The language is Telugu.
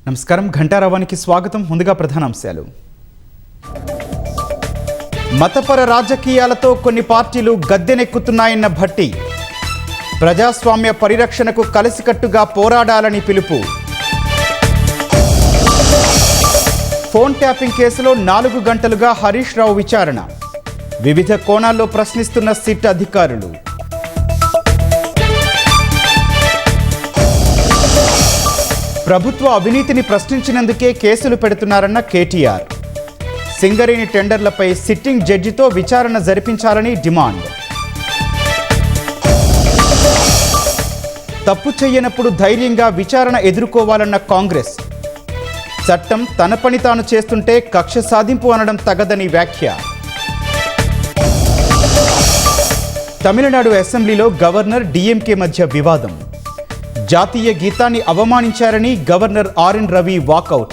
నమస్కారం ఘంటారావానికి స్వాగతం. ముందుగా ప్రధానాంశాలు. మతపర రాజకీయాలతో కొన్ని పార్టీలు గద్దెనెక్కుతున్నాయన్న భట్టి. ప్రజాస్వామ్య పరిరక్షణకు కలిసికట్టుగా పోరాడాలని పిలుపు. ఫోన్ ట్యాపింగ్ కేసులో 4 గంటలుగా హరీష్ రావు విచారణ. వివిధ కోణాల్లో ప్రశ్నిస్తున్న సిట్ అధికారులు. ప్రభుత్వ అవినీతిని ప్రశ్నించినందుకే కేసులు పెడుతున్నారన్న కేటీఆర్. సింగరేణి టెండర్లపై సిట్టింగ్ జడ్జితో విచారణ జరిపించాలని డిమాండ్. తప్పు చేయనప్పుడు ధైర్యంగా విచారణ ఎదుర్కోవాలన్న కాంగ్రెస్. చట్టం తన పని తాను చేస్తుంటే కక్ష సాధింపు అనడం తగదని వ్యాఖ్య. తమిళనాడు అసెంబ్లీలో గవర్నర్ డిఎంకే మధ్య వివాదం. జాతీయ గీతాన్ని అవమానించారని గవర్నర్ ఆర్ఎన్ రవి వాకౌట్.